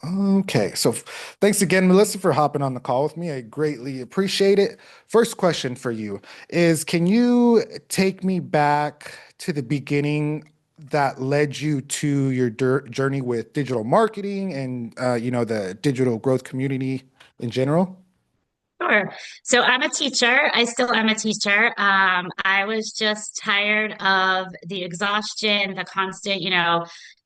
Okay, so thanks again, Melissa, for hopping on the call with me. I greatly appreciate it. First question for you is, can you take me back to the beginning that led you to your journey with digital marketing and the digital growth community in general? Sure. So I'm a teacher. I still am a teacher. I was just tired of the exhaustion, the constant,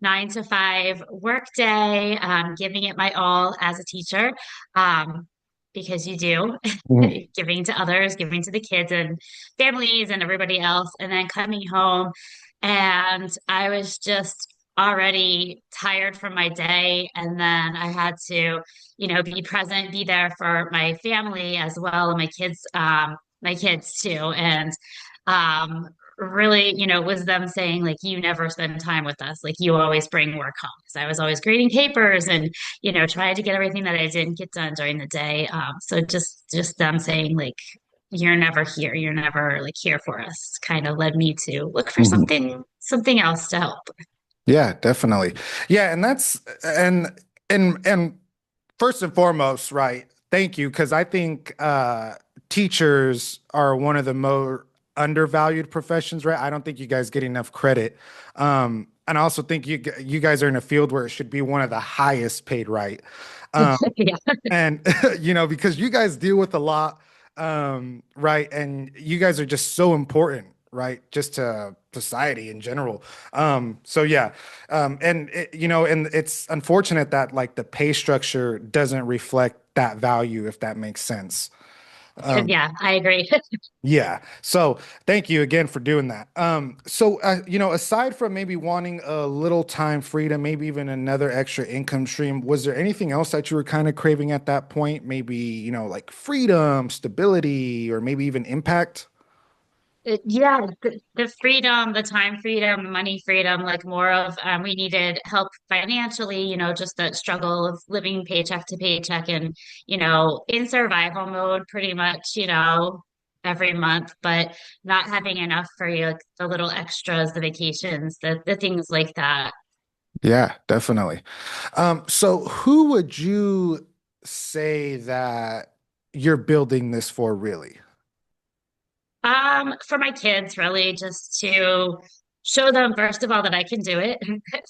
9 to 5 work day, giving it my all as a teacher, um, because you do, Mhm. giving to others, giving to the kids and families and everybody else, and then coming home. And I was just already tired from my day. And then I had to be present, be there for my family as well, and my kids too. And um, really, it was them saying, like, you never spend time with us. Like, you always bring work home. Because I was always grading papers and, trying to get everything that I didn't get done during the day. So just them saying, like, you're never here. You're never like here for us kind of led me to look for Mhm. something else to help. Yeah, definitely. Yeah, and that's and first and foremost, right? Thank you, because I think teachers are one of the more undervalued professions, right? I don't think you guys get enough credit. And I also think you guys are in a field where it should be one of the highest paid, right? Um, Yeah. and because you guys deal with a lot, right? And you guys are just so important, right? Just to society in general. So yeah, and it's unfortunate that like the pay structure doesn't reflect that value, if that makes sense. Um, Yeah, I agree. yeah. So thank you again for doing that. Aside from maybe wanting a little time freedom, maybe even another extra income stream, was there anything else that you were kind of craving at that point? Maybe, like freedom, stability, or maybe even impact? Yeah, the freedom, the time freedom, money freedom, like more of we needed help financially, just that struggle of living paycheck to paycheck and, in survival mode pretty much, every month, but not having enough for you, like the little extras, the vacations, the things like that. Yeah, definitely. So who would you say that you're building this for really? For my kids, really, just to show them, first of all, that I can do it,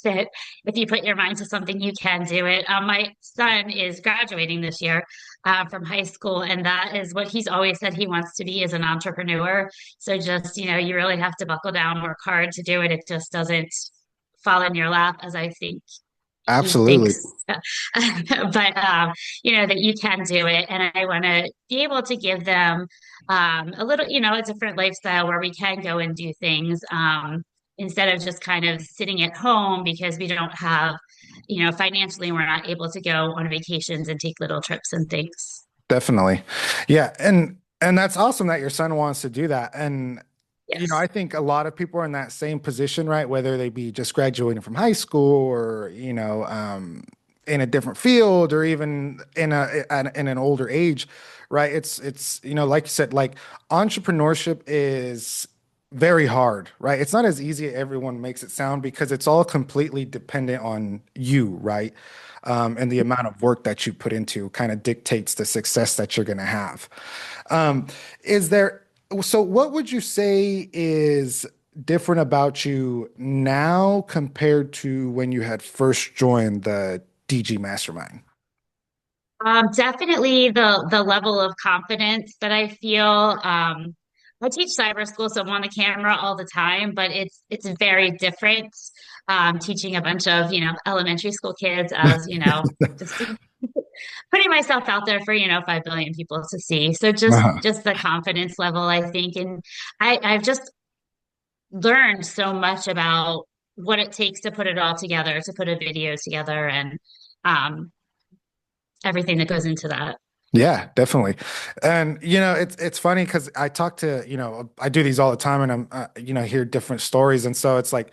that if you put your mind to something, you can do it. My son is graduating this year from high school, and that is what he's always said he wants to be as an entrepreneur. So just, you really have to buckle down, work hard to do it. It just doesn't fall in your lap, as I think he Absolutely. thinks. But that you can do it, and I want to be able to give them a little, a different lifestyle where we can go and do things instead of just kind of sitting at home because we don't have, financially we're not able to go on vacations and take little trips and things. Definitely. Yeah, and that's awesome that your son wants to do that. And I Yes. think a lot of people are in that same position, right? Whether they be just graduating from high school or, in a different field or even in an older age, right? It's like you said, like entrepreneurship is very hard, right? It's not as easy as everyone makes it sound because it's all completely dependent on you, right? And the amount of work that you put into kind of dictates the success that you're going to have. Um, is there, so what would you say is different about you now compared to when you had first joined the DG Mastermind? Definitely the level of confidence that I feel. I teach cyber school, so I'm on the camera all the time, but it's very different teaching a bunch of elementary school kids as just putting myself out there for 5 billion people to see. So Uh-huh. just the confidence level, I think, and I've just learned so much about what it takes to put it all together, to put a video together, and um, everything that goes into that. Yeah, definitely. And it's funny because I talk to, I do these all the time and I'm hear different stories and so it's like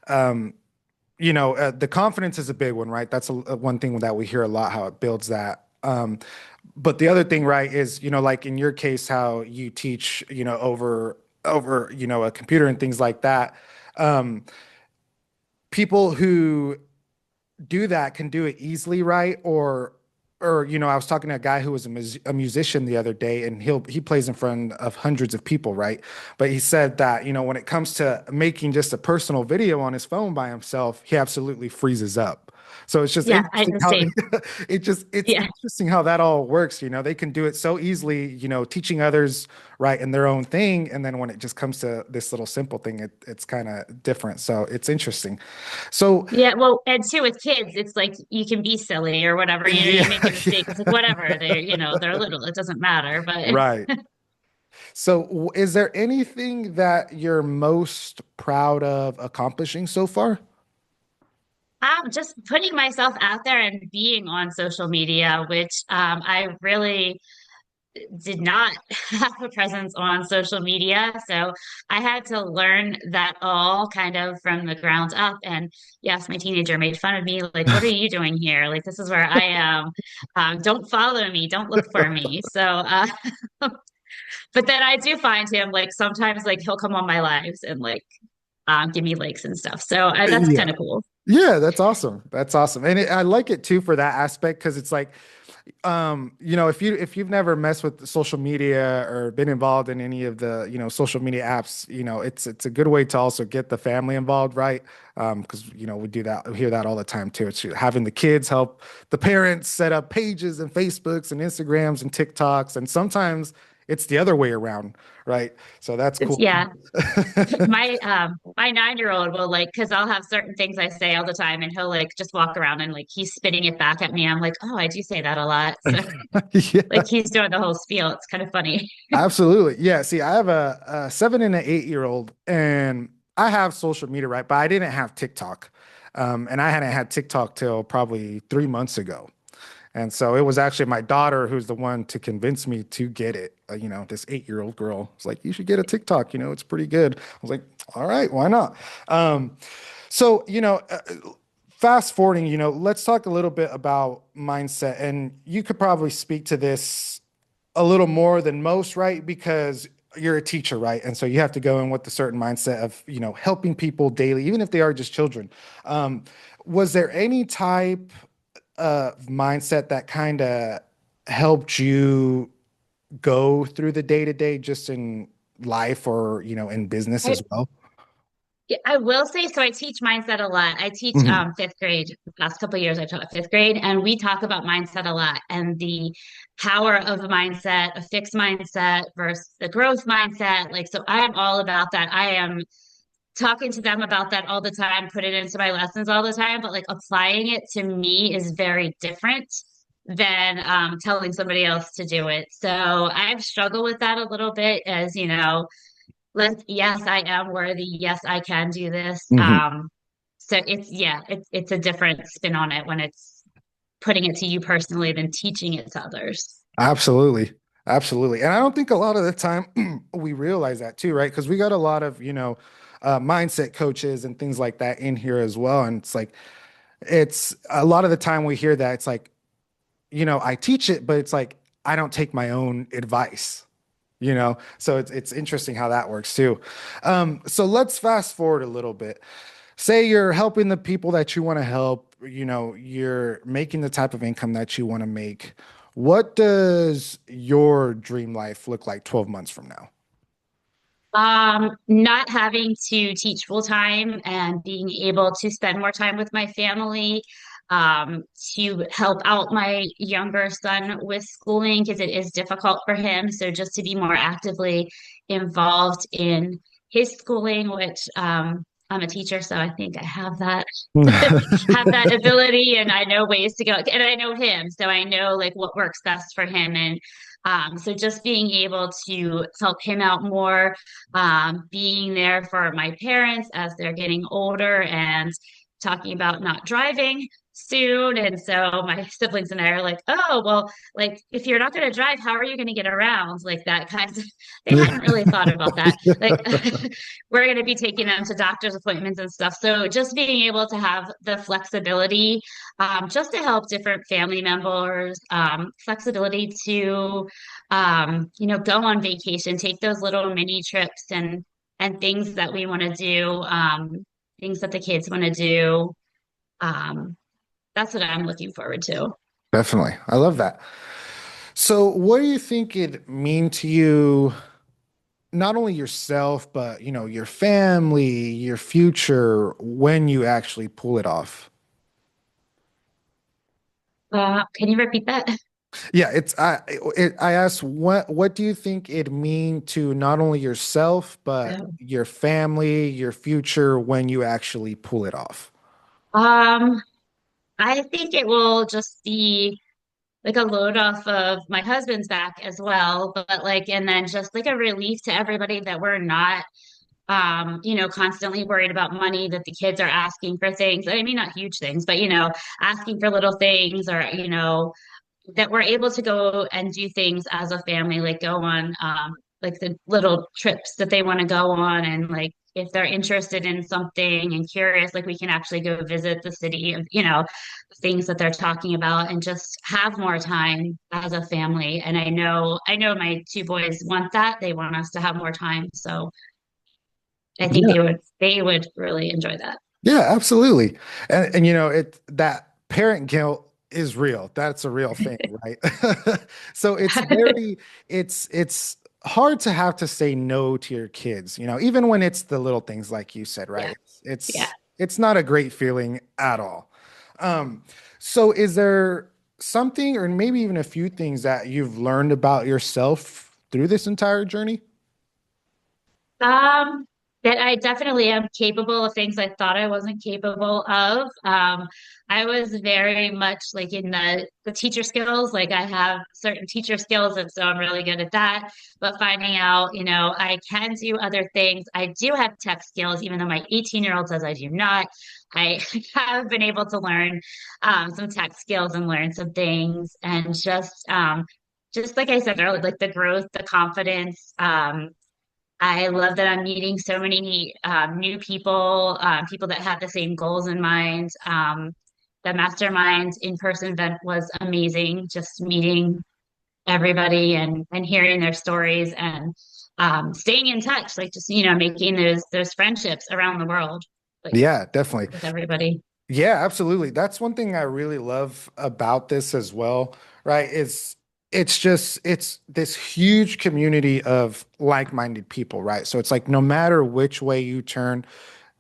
the confidence is a big one, right? That's one thing that we hear a lot, how it builds that. But the other thing, right, is, like in your case, how you teach, over, a computer and things like that. Um, People who do that can do it easily, right? Or I was talking to a guy who was a musician the other day, and he plays in front of hundreds of people, right? But he said that, when it comes to making just a personal video on his phone by himself, he absolutely freezes up. So it's just Yeah, I interesting the how same. it's Yeah. interesting how that all works. They can do it so easily, teaching others right in their own thing, and then when it just comes to this little simple thing, it's kind of different. So it's interesting. So Yeah, well, and too with kids, it's like you can be silly or whatever, yeah, you make a mistake. It's like whatever, they're little, it doesn't matter. But right. So, is there anything that you're most proud of accomplishing so far? I'm just putting myself out there and being on social media, which I really did not have a presence on social media. So I had to learn that all kind of from the ground up. And yes, my teenager made fun of me, like, what are you doing here? Like, this is where I am. Don't follow me, don't look for me. So, but then I do find him like sometimes like he'll come on my lives and like give me likes and stuff. So that's Yeah. kind of cool. Yeah, that's awesome. That's awesome. And I like it too for that aspect because it's like, if you've never messed with social media or been involved in any of the, social media apps, it's a good way to also get the family involved, right? Because we do that, we hear that all the time too. It's having the kids help the parents set up pages and Facebooks and Instagrams and TikToks, and sometimes it's the other way around, right? So that's It's cool. yeah. My 9-year-old will like because I'll have certain things I say all the time and he'll like just walk around and like he's spitting it back at me. I'm like, oh, I do say that a lot. So Yeah. like he's doing the whole spiel. It's kind of funny. Absolutely. Yeah. See, I have a 7 and an 8-year-old, and I have social media, right? But I didn't have TikTok. And I hadn't had TikTok till probably 3 months ago. And so it was actually my daughter who's the one to convince me to get it. This 8-year-old girl was like, you should get a TikTok. It's pretty good. I was like, all right, why not? Um, so, fast forwarding, let's talk a little bit about mindset. And you could probably speak to this a little more than most, right? Because you're a teacher, right? And so you have to go in with a certain mindset of, helping people daily, even if they are just children. Um, was there any type of mindset that kind of helped you go through the day to day just in life or, in business I, as well? yeah, I will say so. I teach mindset a lot. I teach Mhm. fifth grade. The past couple of years, I taught fifth grade, and we talk about mindset a lot and the power of a mindset, a fixed mindset versus the growth mindset. Like, so I am all about that. I am talking to them about that all the time, put it into my lessons all the time, but like applying it to me is very different than telling somebody else to do it. So I've struggled with that a little bit as, yes, I am worthy. Yes, I can do this. Mhm. So it's a different spin on it when it's putting it to you personally than teaching it to others. Absolutely. Absolutely. And I don't think a lot of the time we realize that too, right? Because we got a lot of, mindset coaches and things like that in here as well. And it's like, it's a lot of the time we hear that it's like, I teach it, but it's like, I don't take my own advice, So it's interesting how that works too. So let's fast forward a little bit. Say you're helping the people that you want to help, you're making the type of income that you want to make. What does your dream life look like 12 months from now? Not having to teach full time and being able to spend more time with my family, to help out my younger son with schooling because it is difficult for him. So just to be more actively involved in his schooling, which I'm a teacher, so I think I have that have that ability and I know ways to go and I know him, so I know like what works best for him and so just being able to help him out more, being there for my parents as they're getting older and talking about not driving soon. And so my siblings and I are like, oh, well, like if you're not going to drive, how are you going to get around? Like that kind of, they hadn't really thought about that. Like we're going to be taking them to doctor's appointments and stuff. So just being able to have the flexibility, just to help different family members, flexibility to go on vacation, take those little mini trips and things that we want to do, things that the kids want to do. Um, that's what I'm looking forward to. Definitely. I love that. So, what do you think it mean to you, not only yourself, but your family, your future, when you actually pull it off? Can you repeat that? Yeah, I asked what do you think it mean to not only yourself, but your family, your future when you actually pull it off? Um, I think it will just be like a load off of my husband's back as well, but like, and then just like a relief to everybody that we're not, constantly worried about money, that the kids are asking for things. I mean, not huge things, but asking for little things, or that we're able to go and do things as a family, like go on like the little trips that they want to go on, and like if they're interested in something and curious, like we can actually go visit the city of, the things that they're talking about, and just have more time as a family. And I know my two boys want that. They want us to have more time. So I think they would really enjoy that. Yeah, absolutely. And that parent guilt is real. That's a real thing, right? So it's hard to have to say no to your kids, even when it's the little things like you said, right? Yeah. Yeah. It's not a great feeling at all. Um, so is there something or maybe even a few things that you've learned about yourself through this entire journey? Um, that I definitely am capable of things I thought I wasn't capable of. I was very much like in the teacher skills, like I have certain teacher skills, and so I'm really good at that. But finding out, I can do other things. I do have tech skills, even though my 18-year-old says I do not. I have been able to learn some tech skills and learn some things, and just like I said earlier, like the growth, the confidence. I love that I'm meeting so many new people, people that have the same goals in mind. The Mastermind in-person event was amazing, just meeting everybody and hearing their stories, and staying in touch, like just, making those friendships around the world, like Yeah, definitely. with everybody. Yeah, absolutely. That's one thing I really love about this as well, right? It's this huge community of like-minded people, right? So it's like no matter which way you turn,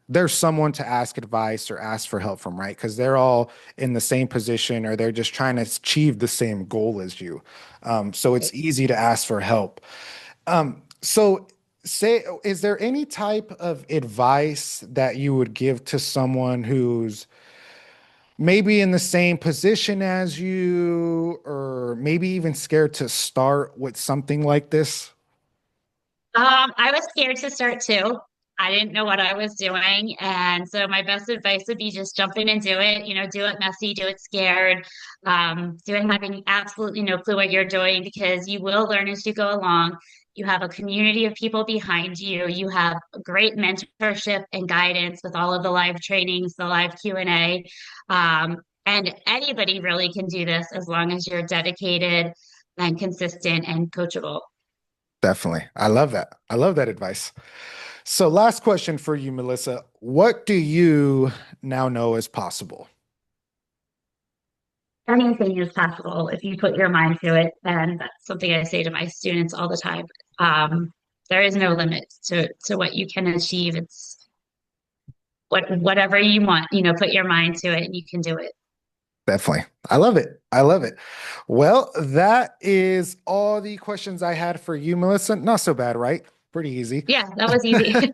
there's someone to ask advice or ask for help from, right? Because they're all in the same position or they're just trying to achieve the same goal as you. So it's easy to ask for help. So is there any type of advice that you would give to someone who's maybe in the same position as you, or maybe even scared to start with something like this? I was scared to start too. I didn't know what I was doing. And so my best advice would be just jump in and do it, do it messy, do it scared, do it having absolutely no clue what you're doing, because you will learn as you go along. You have a community of people behind you. You have great mentorship and guidance with all of the live trainings, the live Q&A. And anybody really can do this as long as you're dedicated and consistent and coachable. Definitely. I love that. I love that advice. So, last question for you, Melissa. What do you now know is possible? Anything is possible if you put your mind to it. And that's something I say to my students all the time. There is no limit to what you can achieve. It's whatever you want, put your mind to it and you can do it. Definitely. I love it. I love it. Well, that is all the questions I had for you, Melissa. Not so bad, right? Pretty easy. Yeah, that was easy.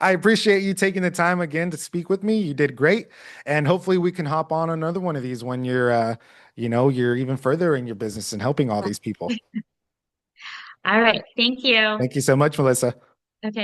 I appreciate you taking the time again to speak with me. You did great. And hopefully we can hop on another one of these when you're even further in your business and helping all these people. All right. Thank you. Thank you so much, Melissa. Okay.